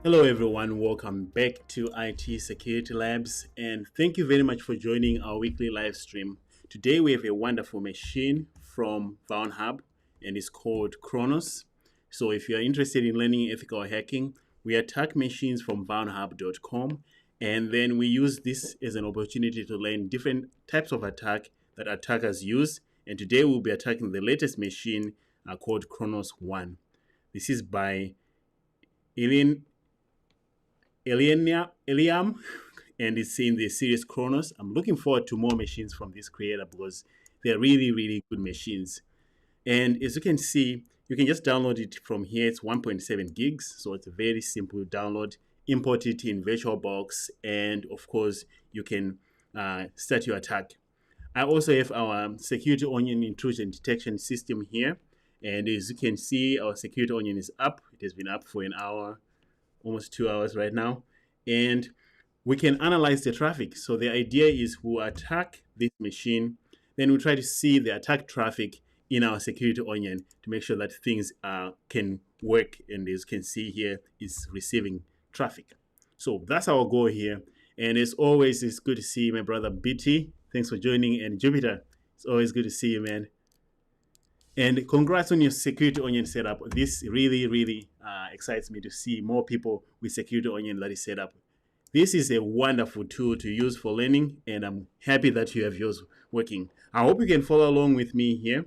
Hello everyone, welcome back to IT Security Labs and thank you very much for joining our weekly live stream. Today we have a wonderful machine from Vulnhub and it's called Chronos. So if you are interested in learning ethical hacking, we attack machines from vulnhub.com and then we use this as an opportunity to learn different types of attack that attackers use. And today we'll be attacking the latest machine called Chronos 1. This is by Eliam, and it's in the series Chronos. I'm looking forward to more machines from this creator because they're really, really good machines. And as you can see, you can just download it from here. It's 1.7 gigs, so it's a very simple download. Import it in VirtualBox, and of course, you can start your attack. I also have our Security Onion intrusion detection system here. And as you can see, our Security Onion is up. It has been up for an hour, almost 2 hours right now, and we can analyze the traffic. So the idea is we'll attack this machine, then we'll try to see the attack traffic in our Security Onion to make sure that things can work, and as you can see here, it's receiving traffic. So that's our goal here, and as always, it's good to see my brother BT. Thanks for joining, and Jupiter, it's always good to see you, man. And congrats on your Security Onion setup. This really, really excites me to see more people with Security Onion that is set up. This is a wonderful tool to use for learning, and I'm happy that you have yours working. I hope you can follow along with me here.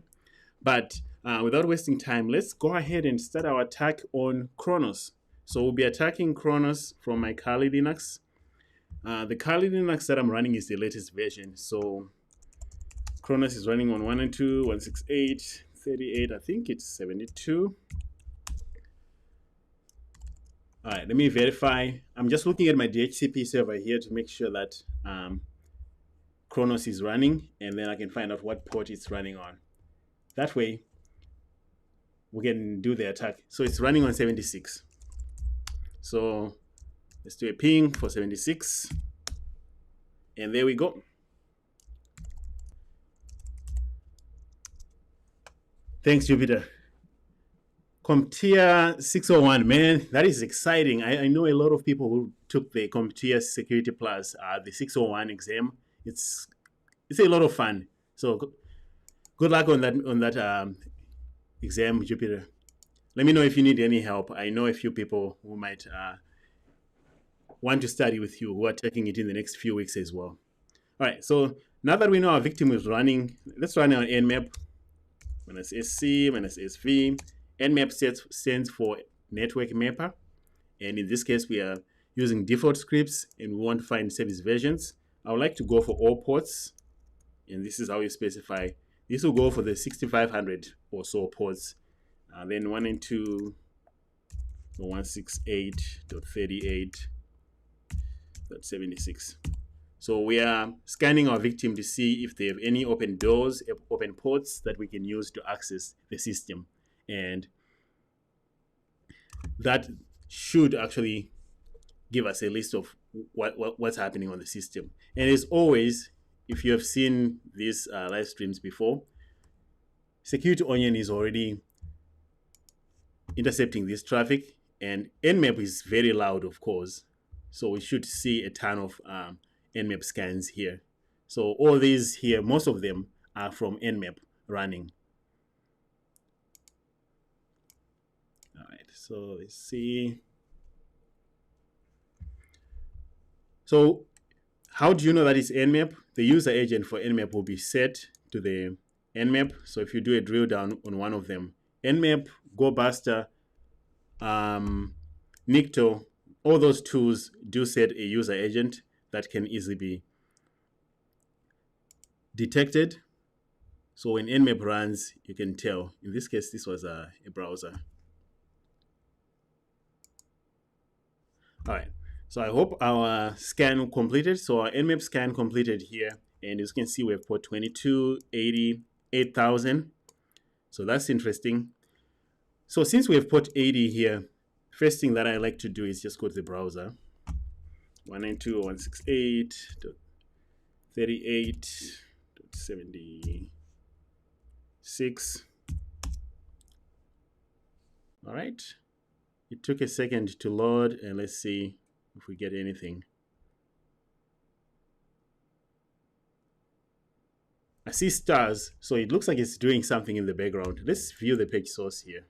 But without wasting time, let's go ahead and start our attack on Chronos. So we'll be attacking Chronos from my Kali Linux. The Kali Linux that I'm running is the latest version. So Chronos is running on 192.168. 38, I think it's 72. All right, let me verify. I'm just looking at my DHCP server here to make sure that Chronos is running, and then I can find out what port it's running on. That way, we can do the attack. So it's running on 76. So let's do a ping for 76. And there we go. Thanks, Jupiter. CompTIA 601, man, that is exciting. I know a lot of people who took the CompTIA Security Plus, the 601 exam. It's a lot of fun. So good luck on that exam, Jupiter. Let me know if you need any help. I know a few people who might want to study with you who are taking it in the next few weeks as well. All right, so now that we know our victim is running, let's run our nmap. Minus SC minus SV. Nmap stands for network mapper. And in this case, we are using default scripts and we want to find service versions. I would like to go for all ports. And this is how you specify. This will go for the 6,500 or so ports. Then 192.168.38.76. So we are scanning our victim to see if they have any open doors, open ports that we can use to access the system. And that should actually give us a list of what's happening on the system. And as always, if you have seen these live streams before, Security Onion is already intercepting this traffic, and Nmap is very loud, of course. So we should see a ton of Nmap scans here. So all these here, most of them are from Nmap running. All right, so let's see. So how do you know that it's Nmap? The user agent for Nmap will be set to the Nmap. So if you do a drill down on one of them, Nmap, GoBuster, Nikto, all those tools do set a user agent that can easily be detected. So when Nmap runs, you can tell. In this case, this was a browser. All right, so I hope our scan completed. So our Nmap scan completed here. And as you can see, we have port 2280, 8000. So that's interesting. So since we have port 80 here, first thing that I like to do is just go to the browser. 192.168.38.76. All right. It took a second to load, and let's see if we get anything. I see stars, so it looks like it's doing something in the background. Let's view the page source here.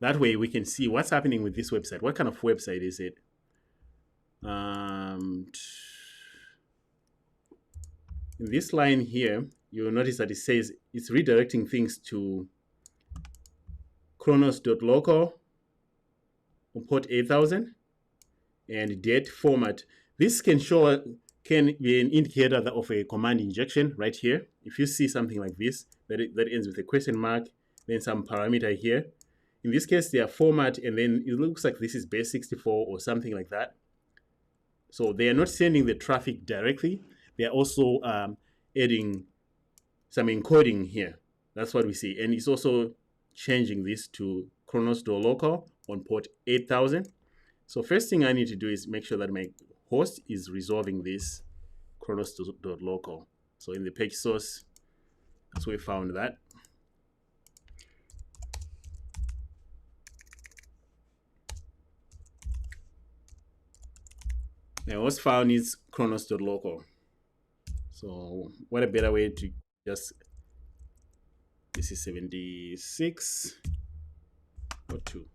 That way we can see what's happening with this website. What kind of website is it? In this line here, you'll notice that it says it's redirecting things to chronos.local on port 8000 and date format. This can be an indicator of a command injection right here. If you see something like this that ends with a question mark, then some parameter here. In this case, they are format, and then it looks like this is base 64 or something like that. So they are not sending the traffic directly. They are also adding some encoding here. That's what we see. And it's also changing this to chronos.local on port 8000. So first thing I need to do is make sure that my host is resolving this chronos.local. So in the page source, that's where we found that. Now what's found is chronos.local. So what a better way to just, this is 76 or 2.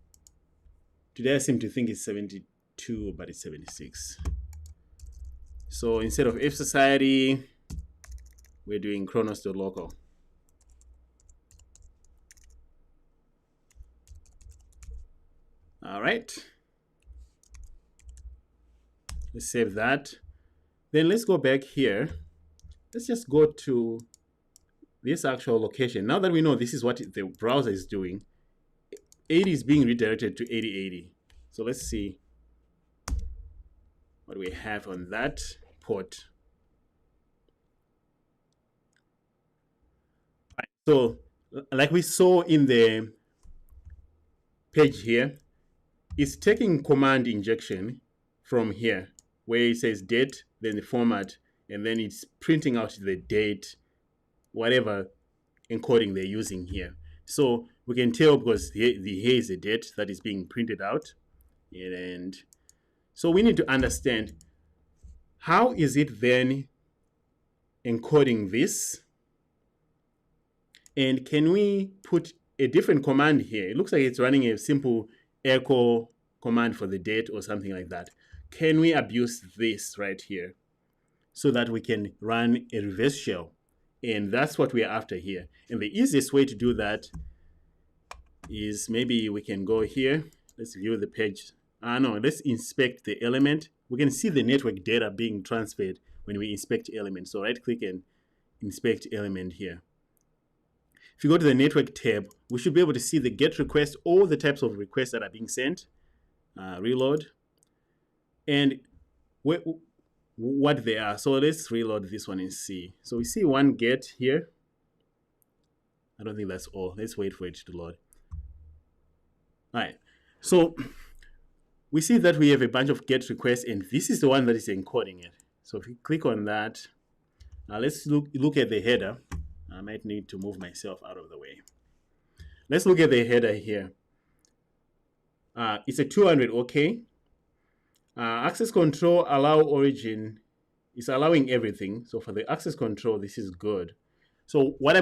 Today I seem to think it's 72, but it's 76. So instead of F Society, we're doing chronos.local. All right. Let's save that. Then let's go back here. Let's just go to this actual location. Now that we know this is what the browser is doing, 80 is being redirected to 8080. So let's see what we have on that port. Right. So like we saw in the page here, it's taking command injection from here where it says date, then the format, and then it's printing out the date, whatever encoding they're using here. So we can tell because here is a date that is being printed out. And so we need to understand how is it then encoding this? And can we put a different command here? It looks like it's running a simple echo command for the date or something like that. Can we abuse this right here so that we can run a reverse shell? And that's what we are after here. And the easiest way to do that is maybe we can go here. Let's view the page. No, let's inspect the element. We can see the network data being transferred when we inspect element. So right click and inspect element here. If you go to the network tab, we should be able to see the get request, all the types of requests that are being sent. Reload. And what they are. So let's reload this one and see. So we see one get here. I don't think that's all. Let's wait for it to load. All right. So we see that we have a bunch of get requests, and this is the one that is encoding it. So if you click on that, now let's look at the header. I might need to move myself out of the way. Let's look at the header here. It's a 200 OK. Access control allow origin is allowing everything. So for the access control, this is good. So what I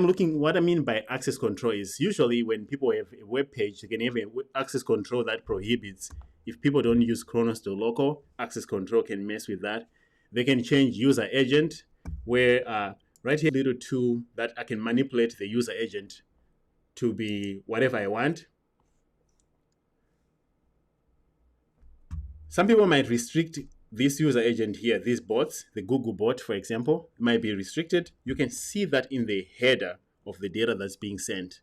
mean by access control is usually when people have a web page, they can have an access control that prohibits. If people don't use chronos.local, access control can mess with that. They can change user agent, where right here, little tool that I can manipulate the user agent to be whatever I want. Some people might restrict this user agent here, these bots, the Google bot, for example, might be restricted. You can see that in the header of the data that's being sent.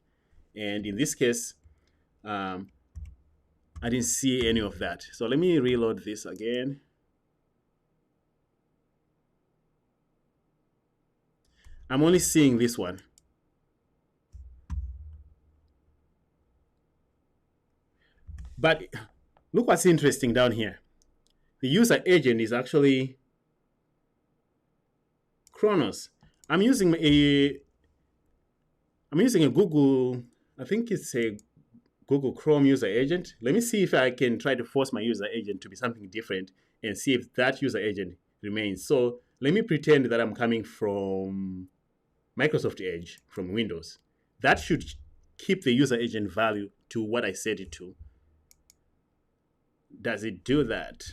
And in this case, I didn't see any of that. So let me reload this again. I'm only seeing this one. But look what's interesting down here. The user agent is actually Chronos. I'm using a Google, I think it's a Google Chrome user agent. Let me see if I can try to force my user agent to be something different and see if that user agent remains. So let me pretend that I'm coming from Microsoft Edge from Windows. That should keep the user agent value to what I set it to. Does it do that?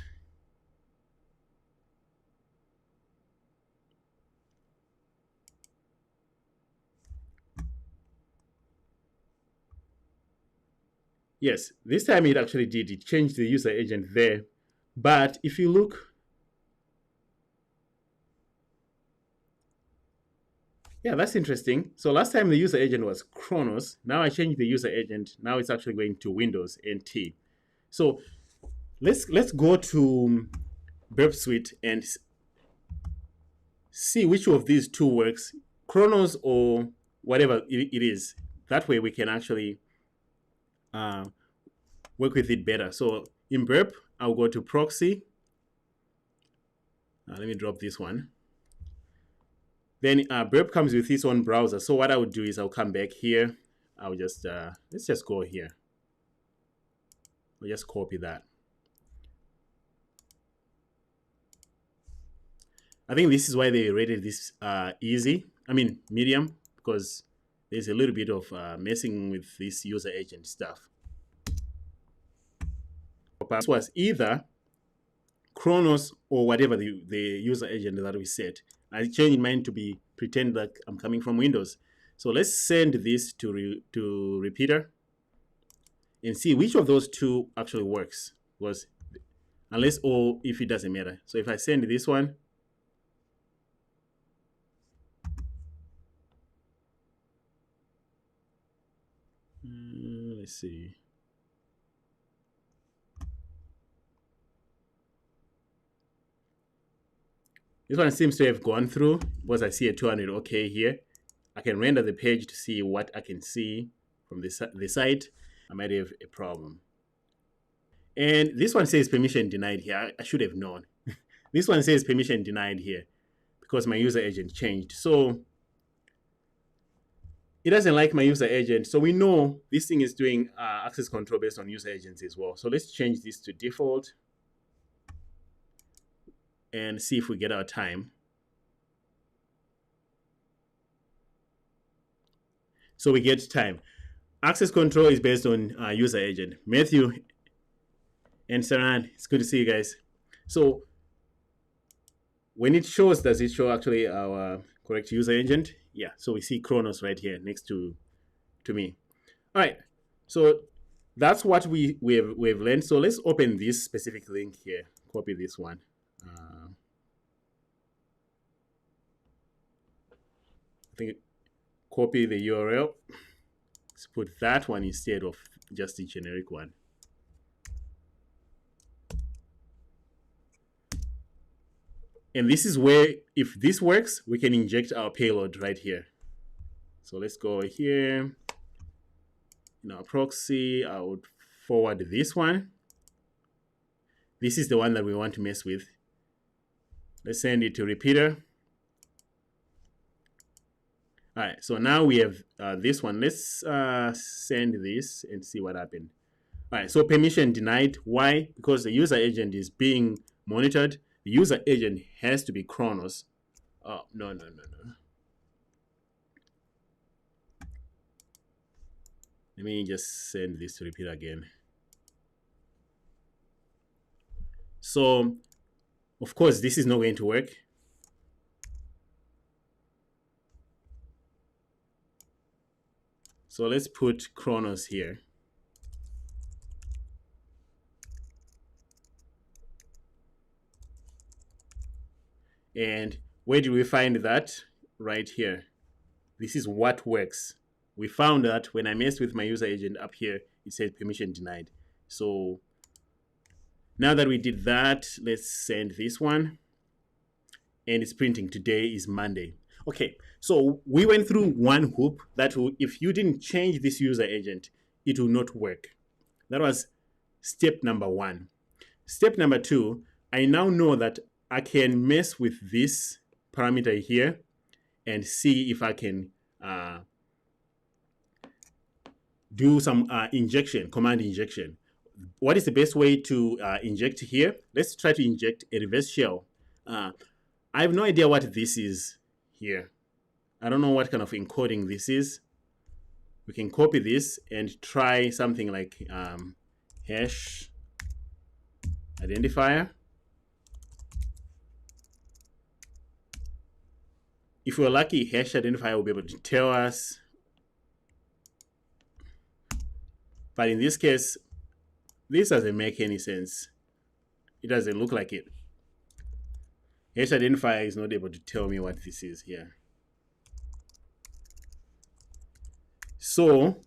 Yes, this time it actually did. It changed the user agent there. But if you look, yeah, that's interesting. So last time the user agent was Chronos. Now I changed the user agent. Now it's actually going to Windows NT. So let's go to Burp Suite and see which of these two works, Chronos or whatever it is. That way we can actually work with it better. So in Burp, I'll go to Proxy. Let me drop this one. Then Burp comes with its own browser. So what I would do is I'll come back here. I'll just, let's just go here. I'll just copy that. I think this is why they rated this medium, because there's a little bit of messing with this user agent stuff. This was either Chronos or whatever the user agent that we set. I changed mine to be pretend that I'm coming from Windows. So let's send this to repeater and see which of those two actually works. Because unless or if it doesn't matter. So if I send this one, let's see. This one seems to have gone through because I see a 200 OK here. I can render the page to see what I can see from the site. I might have a problem. And this one says permission denied here. I should have known. This one says permission denied here because my user agent changed. So it doesn't like my user agent. So we know this thing is doing access control based on user agents as well. So let's change this to default and see if we get our time. So we get time. Access control is based on user agent. Matthew and Saran, it's good to see you guys. So when it shows, does it show actually our correct user agent? Yeah, so we see Chronos right here next to me. All right, so that's what we've learned. So let's open this specific link here. Copy this one. I think copy the URL. Let's put that one instead of just the generic one. And this is where, if this works, we can inject our payload right here. So let's go here. In our proxy, I would forward this one. This is the one that we want to mess with. Let's send it to repeater. All right, so now we have this one. Let's send this and see what happened. All right, so permission denied. Why? Because the user agent is being monitored. The user agent has to be Chronos. Oh, no. Let me just send this to repeat again. So, of course, this is not going to work. So let's put Chronos here. And where do we find that? Right here. This is what works. We found that when I messed with my user agent up here, it said permission denied. So now that we did that, let's send this one. And it's printing today is Monday. Okay, so we went through one hoop that if you didn't change this user agent, it will not work. That was step number 1. Step number 2, I now know that I can mess with this parameter here and see if I can do some injection, command injection. What is the best way to inject here? Let's try to inject a reverse shell. I have no idea what this is here. I don't know what kind of encoding this is. We can copy this and try something like hash identifier. If we're lucky, hash identifier will be able to tell us. But in this case, this doesn't make any sense. It doesn't look like it. Hash identifier is not able to tell me what this is here. So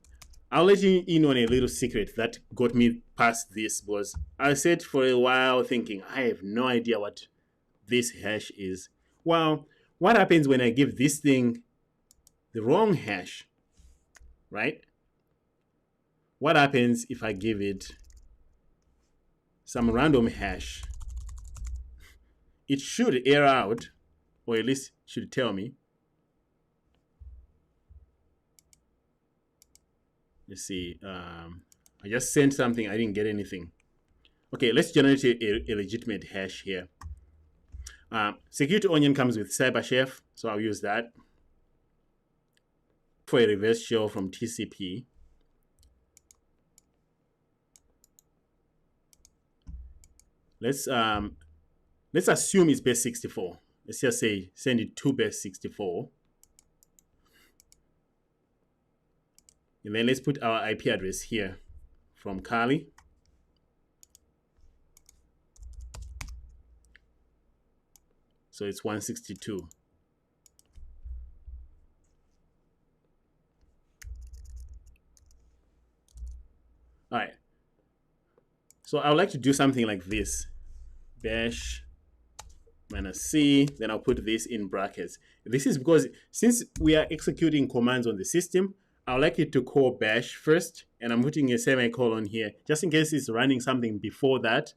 I'll let you in on a little secret that got me past this, because I sat for a while thinking, I have no idea what this hash is. Well, what happens when I give this thing the wrong hash, right? What happens if I give it some random hash? It should error out, or at least should tell me. Let's see. I just sent something. I didn't get anything. Okay, let's generate a legitimate hash here. Security Onion comes with CyberChef, so I'll use that. For a reverse shell from TCP. Let's assume it's base 64. Let's just say send it to base 64. And then let's put our IP address here from Kali. So it's 162. All right. So I would like to do something like this. Bash -c, then I'll put this in brackets. This is because since we are executing commands on the system, I would like it to call bash first, and I'm putting a semicolon here, just in case it's running something before that.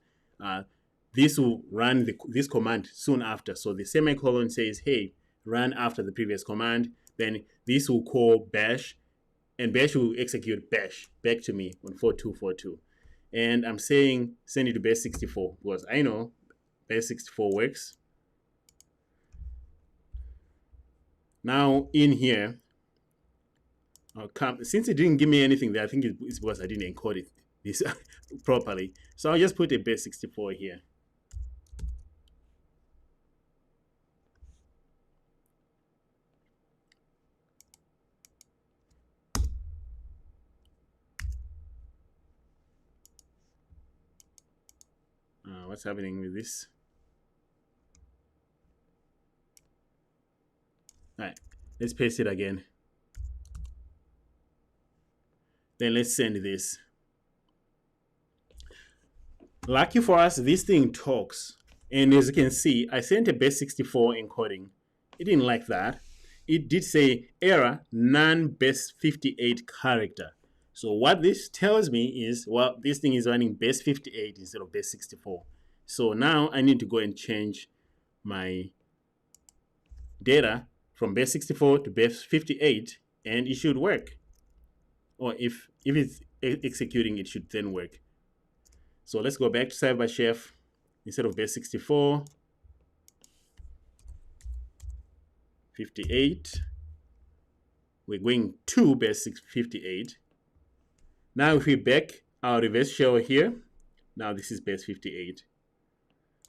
This will run this command soon after. So the semicolon says, hey, run after the previous command. Then this will call bash, and bash will execute bash back to me on 4242. And I'm saying send it to base 64 because I know base 64 works. Now in here, since it didn't give me anything there, I think it's because I didn't encode this properly. So I'll just put a base 64 here. What's happening with this? All right, let's paste it again. Then let's send this. Lucky for us, this thing talks. And as you can see, I sent a base 64 encoding. It didn't like that. It did say error non-base 58 character. So what this tells me is, well, this thing is running base 58 instead of base 64. So now I need to go and change my data from base 64 to base 58, and it should work. Or if it's executing, it should then work. So let's go back to CyberChef. Instead of base 64, 58, we're going to base 58. Now if we back our reverse shell here, now this is base 58.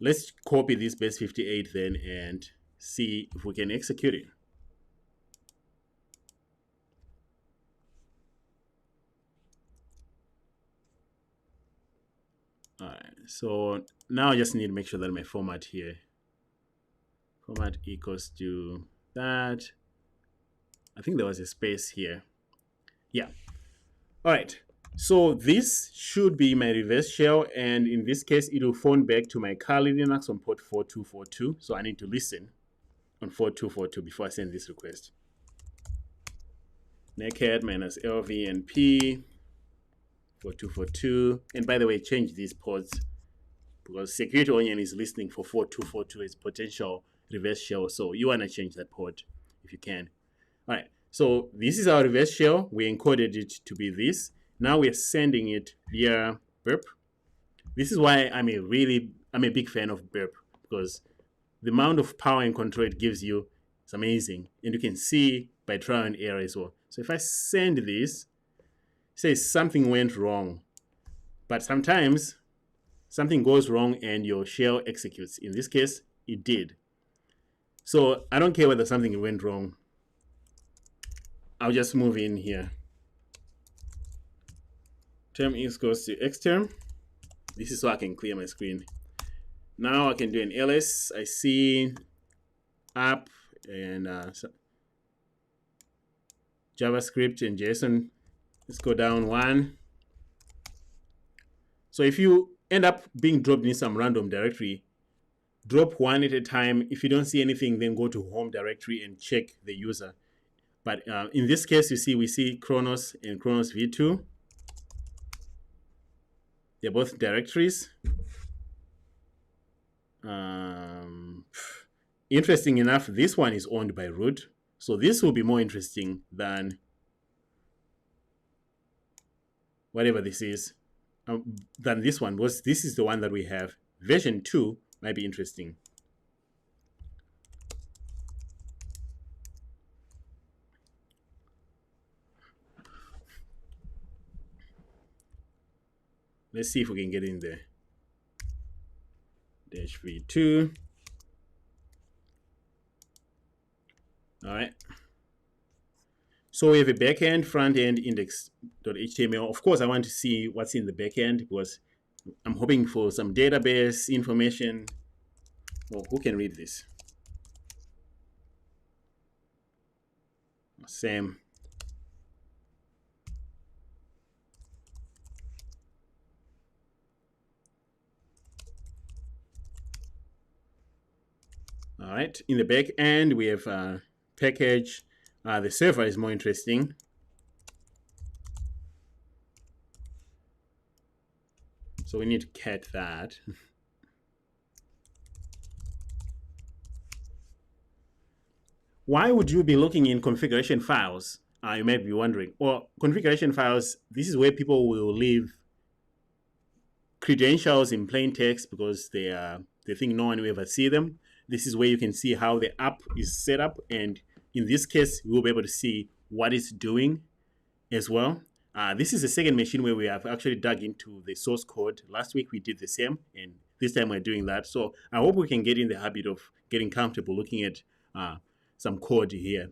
Let's copy this base 58 then and see if we can execute it. All right, so now I just need to make sure that my format here, format equals to that. I think there was a space here. Yeah. All right. So this should be my reverse shell, and in this case, it will phone back to my Kali Linux on port 4242. So I need to listen on 4242 before I send this request. Naked minus LVNP 4242. And by the way, change these ports because Security Onion is listening for 4242 as potential reverse shell. So you want to change that port. if you can. All right, so this is our reverse shell. We encoded it to be this. Now we're sending it via burp. This is why I'm a big fan of burp, because the amount of power and control it gives you is amazing. And you can see by trial and error as well. So if I send this, say something went wrong, but sometimes something goes wrong and your shell executes. In this case, it did. So I don't care whether something went wrong. I'll just move in here. Term is goes to xterm. This is so I can clear my screen. Now I can do an ls. I see app and JavaScript and JSON. Let's go down one. So if you end up being dropped in some random directory, drop one at a time. If you don't see anything, then go to home directory and check the user. But in this case, you see, we see Chronos and Chronos v2. They're both directories. Interesting enough, this one is owned by root. So this will be more interesting than whatever this is, than this one, because this is the one that we have. Version 2 might be interesting. Let's see if we can get in there. Dash v2. All right. So we have a backend, front-end, index.html. Of course, I want to see what's in the backend because I'm hoping for some database information. Well, who can read this? Sam. All right. In the back end, we have package. The server is more interesting. So we need to cat that. Why would you be looking in configuration files? You might be wondering. Well, configuration files, this is where people will leave credentials in plain text because they think no one will ever see them. This is where you can see how the app is set up. And in this case, we'll be able to see what it's doing as well. This is the second machine where we have actually dug into the source code. Last week we did the same, and this time we're doing that. So I hope we can get in the habit of getting comfortable looking at some code here.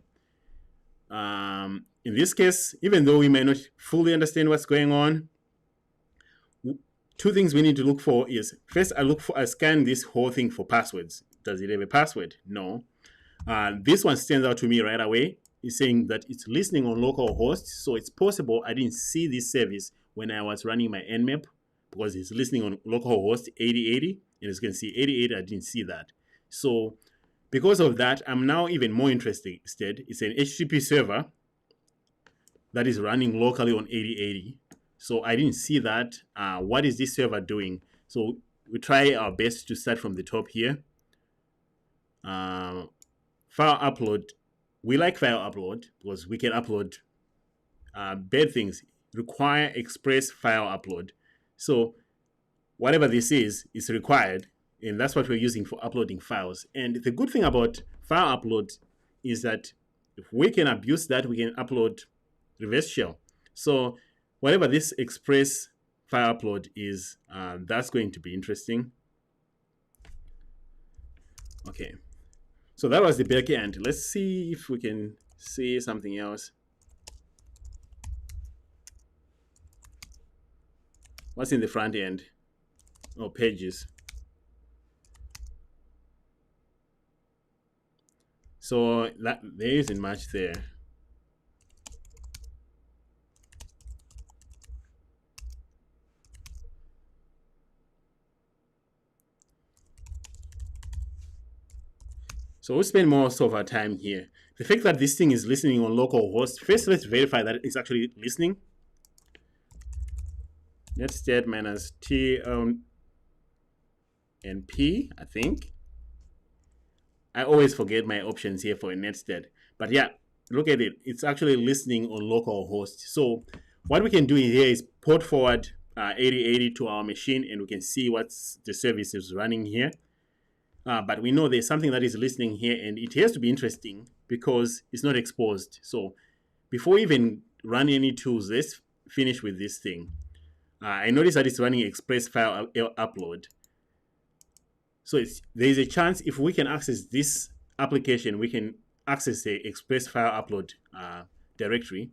In this case, even though we may not fully understand what's going on, two things we need to look for is, first, I scan this whole thing for passwords. Does it have a password? No. This one stands out to me right away. It's saying that it's listening on local hosts. So it's possible I didn't see this service when I was running my nmap because it's listening on local host 8080. And as you can see 8080, I didn't see that. So because of that, I'm now even more interested. It's an HTTP server that is running locally on 8080. So I didn't see that. What is this server doing? So we try our best to start from the top here. File upload. We like file upload because we can upload bad things. Require express file upload. So whatever this is required, and that's what we're using for uploading files. And the good thing about file upload is that if we can abuse that, we can upload reverse shell. So whatever this express file upload is, that's going to be interesting. Okay. So that was the back end. Let's see if we can see something else. What's in the front end? Oh, pages. So there isn't much there. So we'll spend most of our time here. The fact that this thing is listening on local host, first let's verify that it's actually listening. Netstat minus T and P, I think. I always forget my options here for a netstead. But yeah, look at it. It's actually listening on localhost. So what we can do here is port forward 8080 to our machine, and we can see what's the service is running here. But we know there's something that is listening here, and it has to be interesting because it's not exposed. So before we even run any tools, let's finish with this thing. I notice that it's running express file upload. So there's a chance if we can access this application, we can access the express file upload directory.